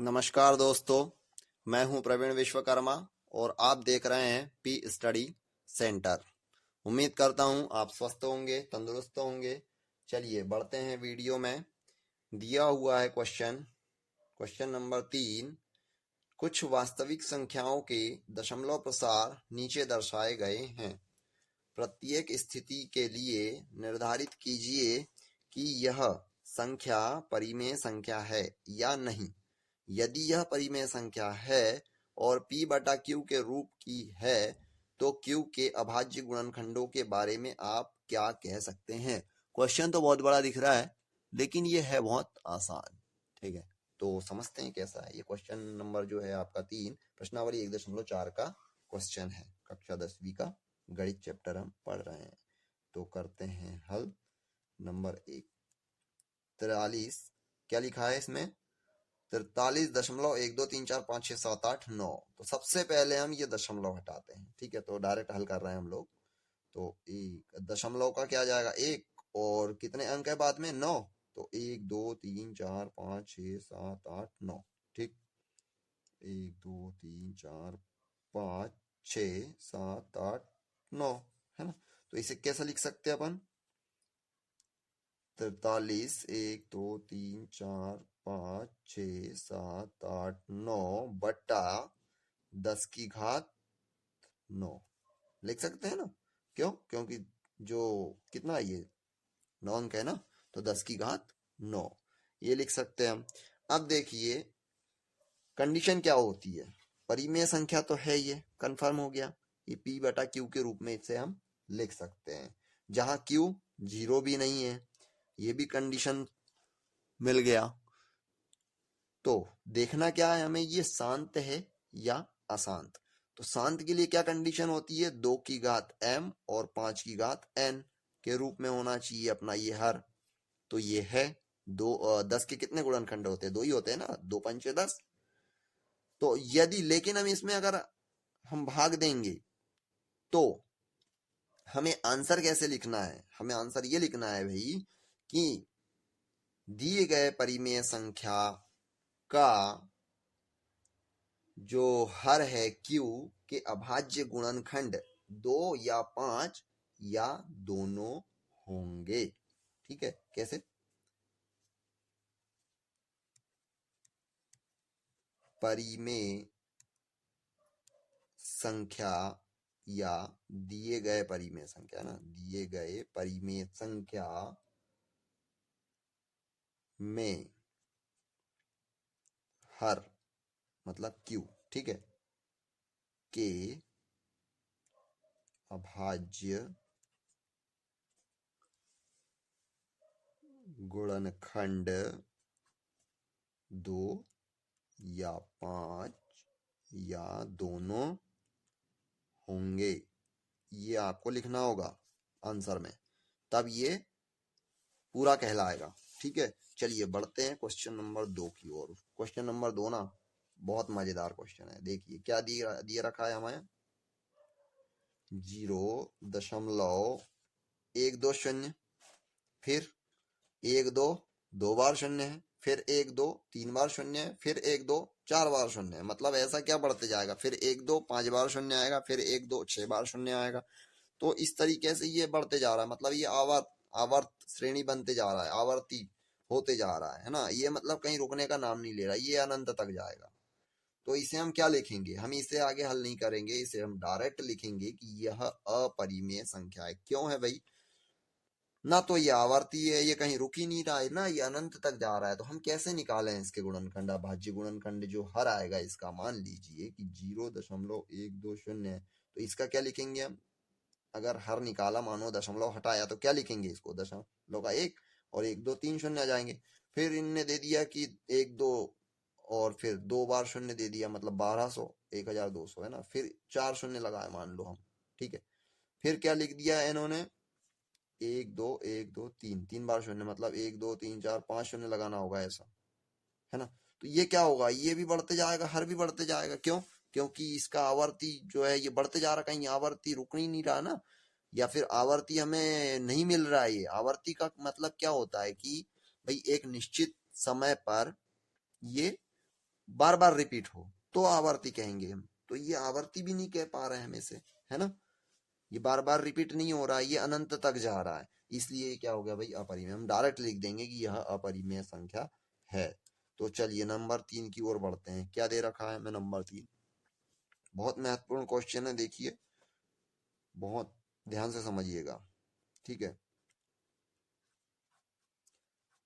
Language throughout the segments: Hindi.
नमस्कार दोस्तों, मैं हूं प्रवीण विश्वकर्मा और आप देख रहे हैं पी स्टडी सेंटर। उम्मीद करता हूं आप स्वस्थ होंगे, तंदुरुस्त होंगे। चलिए बढ़ते हैं वीडियो में। दिया हुआ है क्वेश्चन नंबर 3। कुछ वास्तविक संख्याओं के दशमलव प्रसार नीचे दर्शाए गए हैं। प्रत्येक स्थिति के लिए निर्धारित कीजिए कि यह संख्या परिमेय संख्या है या नहीं। यदि यह परिमेय संख्या है और p बटा q के रूप की है तो q के अभाज्य गुणनखंडों के बारे में आप क्या कह सकते हैं। क्वेश्चन तो बहुत बड़ा दिख रहा है लेकिन ये है बहुत आसान। ठीक है, तो समझते हैं कैसा है ये क्वेश्चन नंबर जो है आपका 3, प्रश्नावली 1.4 का क्वेश्चन है। कक्षा 10वीं का गणित चैप्टर हम पढ़ रहे हैं। तो करते हैं हल। नंबर 1 43। क्या लिखा है इसमें? 43.123456789। तो सबसे पहले हम ये दशमलव हटाते हैं। ठीक है, तो डायरेक्ट हल कर रहे हैं हम लोग। तो एक दशमलव का क्या जाएगा 1 और कितने अंक है बाद में 9। तो 1 2 3 4 5 6 7 8 9। ठीक, 1 2 3 4 5 6 7 8 9 है ना। तो इसे कैसे लिख सकते हैं अपन? 43 1 2 3 4 5 6 7 8 9 बटा 10 की घात 9 लिख सकते हैं ना। क्यों? क्योंकि जो कितना है ये 9 अंक है ना, तो 10 की घात 9 ये लिख सकते हैं हम। अब देखिए कंडीशन क्या होती है। परिमेय संख्या तो है, ये कंफर्म हो गया। ये p बटा q के रूप में इसे हम लिख सकते हैं, जहां q 0 भी नहीं है। ये भी कंडीशन मिल गया। तो देखना क्या है हमें, ये शांत है या अशांत। तो शांत के लिए क्या कंडीशन होती है? 2 की घात m और 5 की घात n के रूप में होना चाहिए अपना ये हर। तो ये है 10 के कितने गुणनखंड होते हैं? 2 ही होते हैं ना, 2 पंचे 10। तो यदि लेकिन हम इसमें अगर हम भाग देंगे तो हमें आंसर कैसे लिखना है? हमें आंसर ये लिखना है भाई कि दिए गए परिमेय संख्या का जो हर है q के अभाज्य गुणनखंड 2 या 5 या दोनों होंगे। ठीक है, कैसे? परिमेय संख्या या दिए गए परिमेय संख्या ना, दिए गए परिमेय संख्या में हर मतलब q, ठीक है, के अभाज्य गुणनखंड 2 या 5 या दोनों होंगे। ये आपको लिखना होगा आंसर में, तब ये पूरा कहलाएगा। ठीक है, चलिए बढ़ते हैं क्वेश्चन नंबर 2 की ओर। क्वेश्चन नंबर 2 ना बहुत मजेदार क्वेश्चन है। देखिए क्या दिए रखा है हमें। 0.120, फिर 1 2 2 बार शून्य है, फिर 1 2 3 बार शून्य है, फिर 1 2 4 बार शून्य है। मतलब ऐसा क्या बढ़ते जाएगा, फिर 1 2 5 बार शून्य आएगा, फिर 1 2 6 बार शून्य आएगा। तो इस तरीके से ये बढ़ते जा रहा है। मतलब ये आवर्त श्रेणी बनते जा रहा है, आवर्ती होते जा रहा है ना। ये मतलब कहीं रुकने का नाम नहीं ले रहा, ये अनंत तक जाएगा। तो इसे हम क्या लिखेंगे? हम इसे आगे हल नहीं करेंगे, इसे हम डायरेक्ट लिखेंगे कि यह अपरिमेय संख्या है। क्यों है भाई? ना तो ये आवर्ती है, ये कहीं रुक ही नहीं रहा है ना, ये अनंत तक जा रहा है। तो हम कैसे निकालें इसके गुणनखंड? अभाज्य गुणनखंड जो हर आएगा इसका, मान लीजिए कि 0.120 है, तो इसका क्या लिखेंगे हम? अगर हर निकाला, मानो दशमलव हटाया, तो क्या लिखेंगे इसको? दशमलव का 1 और 1 2 3 शून्य आ जाएंगे। फिर इनने दे दिया कि 1 2 और फिर 2 बार शून्य दे दिया, मतलब 1200 1200 है ना। फिर 4 शून्य लगाए मान लो हम, ठीक है। फिर क्या लिख दिया इन्होंने? 1 2 1 2 3 3 बार शून्य, मतलब 1 2 3 4 5 शून्य लगाना होगा, ऐसा है ना। तो ये क्या होगा? ये भी बढ़ते जाएगा, हर भी बढ़ते जाएगा। क्यों? क्योंकि इसका आवर्ती जो है ये बढ़ते जा रहा है, कहीं आवर्ती रुक ही नहीं रहा ना, या फिर आवर्ती हमें नहीं मिल रहा है। ये आवर्ती का मतलब क्या होता है कि भाई एक निश्चित समय पर ये बार बार रिपीट हो तो आवर्ती कहेंगे हम। तो ये आवर्ती भी नहीं कह पा रहे हैं हमें से, है ना, ये बार बार रिपीट नहीं हो रहा है, ये अनंत तक जा रहा है, इसलिए क्या हो गया भाई अपरिमेय। हम डायरेक्ट लिख देंगे कि यह अपरिमेय संख्या है। तो चलिए नंबर 3 की ओर बढ़ते हैं। क्या दे रखा है हमें नंबर 3, बहुत महत्वपूर्ण क्वेश्चन है, देखिए बहुत ध्यान से समझिएगा, ठीक है।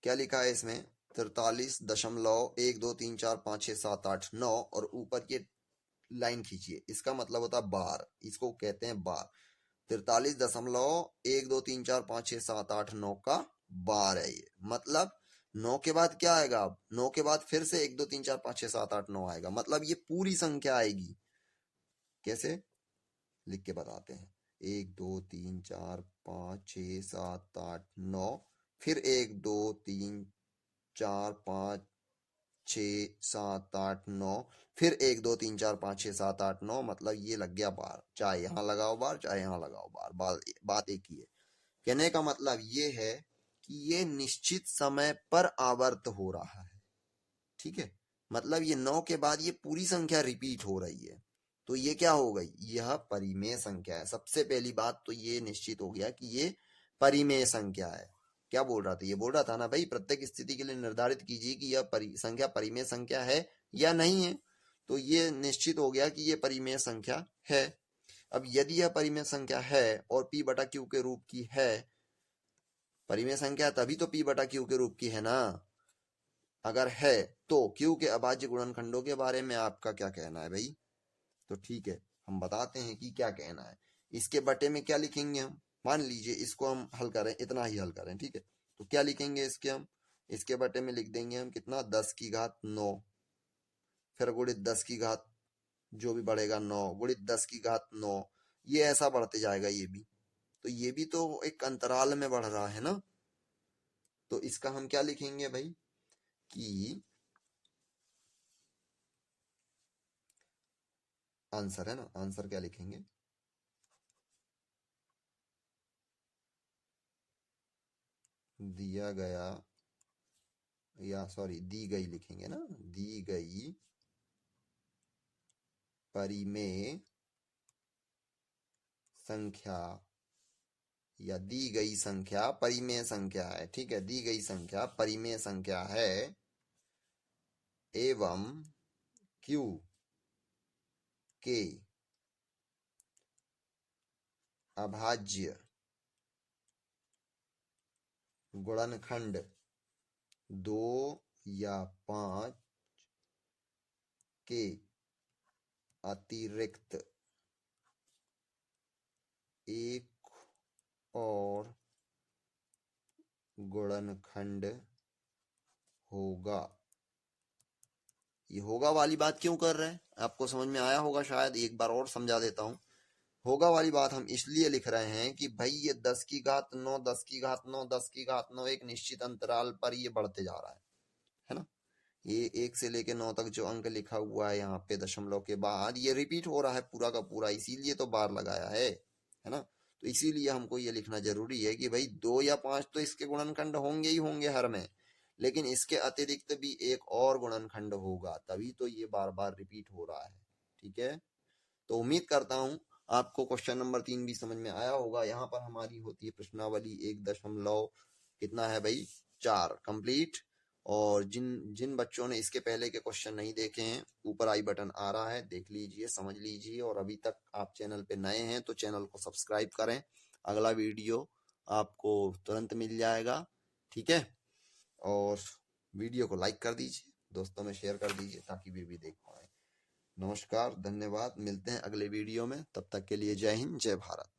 क्या लिखा है इसमें, 43.123456789 और ऊपर ये लाइन खींचिए, इसका मतलब होता है बार, इसको कहते हैं बार। 43.123456789 का बार है ये, मतलब 9 के बाद क्या आएगा, अब 9 के बाद फिर से 1 2 3 4 5 6 7 8 9 आएगा, मतलब ये पूरी संख्या आएगी। कैसे लिख के बताते हैं, 1 2 3 4 5 6 7 8 9, फिर 1 2 3 4 5 6 7 8 9, फिर 1 2 3 4 5 6 7 8 9, मतलब ये लग गया बार। चाहे यहाँ लगाओ बार, चाहे यहाँ लगाओ बार, बात एक ही है। कहने का मतलब ये है कि ये निश्चित समय पर आवर्त हो रहा है, ठीक है, मतलब ये 9 के बाद ये पूरी संख्या रिपीट हो रही है, तो ये क्या हो गई, यह परिमेय संख्या है। सबसे पहली बात तो ये निश्चित हो गया कि ये परिमेय संख्या है। क्या बोल रहा था, ये बोल रहा था ना भाई, प्रत्येक स्थिति के लिए निर्धारित कीजिए कि यह संख्या परिमेय संख्या है या नहीं है, तो ये निश्चित हो गया कि ये परिमेय संख्या है। अब यदि यह परिमेय संख्या है और p बटा q के रूप की है, परिमेय संख्या तभी तो p बटा q के रूप की है ना, अगर है तो q के अभाज्य गुणनखंडों के बारे में आपका क्या कहना है भाई। तो ठीक है, हम बताते हैं कि क्या कहना है। इसके बटे में क्या लिखेंगे हम, मान लीजिए इसको हम हल करें, इतना ही हल करें, ठीक है, तो क्या लिखेंगे इसके हम, इसके बटे में लिख देंगे हम कितना, 10 की घात 9, फिर गुणित 10 की घात जो भी बढ़ेगा 9, गुणित 10 की घात 9, ये ऐसा बढ़ते जाएगा ये भी, तो ये भी तो एक अंतराल में बढ़ रहा है ना। तो इसका हम क्या लिखेंगे भाई कि आंसर है ना, आंसर क्या लिखेंगे, दिया गया, या सॉरी दी गई लिखेंगे ना, दी गई परिमेय संख्या, या दी गई संख्या परिमेय संख्या है, ठीक है, दी गई संख्या परिमेय संख्या है एवं q के अभाज्य गुणनखंड 2 या 5 के अतिरिक्त एक और गुणनखंड होगा। ये होगा वाली बात क्यों कर रहे हैं, आपको समझ में आया होगा शायद, एक बार और समझा देता हूं। होगा वाली बात हम इसलिए लिख रहे हैं कि भाई ये 10 की घात 9, 10 की घात 9, 10 की घात 9 एक निश्चित अंतराल पर ये बढ़ते जा रहा है ना, ये 1 से लेके 9 तक जो अंक लिखा हुआ है यहाँ पे दशमलव के बाद, ये रिपीट हो रहा है पूरा का पूरा, इसीलिए तो बार लगाया है ना। तो इसीलिए हमको ये लिखना जरूरी है कि भाई 2 या 5 तो इसके गुणनखंड होंगे ही होंगे हर में, लेकिन इसके अतिरिक्त भी एक और गुणनखंड होगा, तभी तो ये बार बार रिपीट हो रहा है, ठीक है। तो उम्मीद करता हूं आपको क्वेश्चन नंबर 3 भी समझ में आया होगा। यहाँ पर हमारी होती है प्रश्नावली 1 कितना है भाई 4 कंप्लीट। और जिन जिन बच्चों ने इसके पहले के क्वेश्चन नहीं देखे हैं, ऊपर आई बटन आ रहा है, देख लीजिए, समझ लीजिए, और अभी तक आप चैनल पे नए हैं तो चैनल को सब्सक्राइब करें, अगला वीडियो आपको तुरंत मिल जाएगा, ठीक है। और वीडियो को लाइक कर दीजिए, दोस्तों में शेयर कर दीजिए ताकि वे भी देख पाए। नमस्कार, धन्यवाद, मिलते हैं अगले वीडियो में, तब तक के लिए जय हिंद, जय भारत।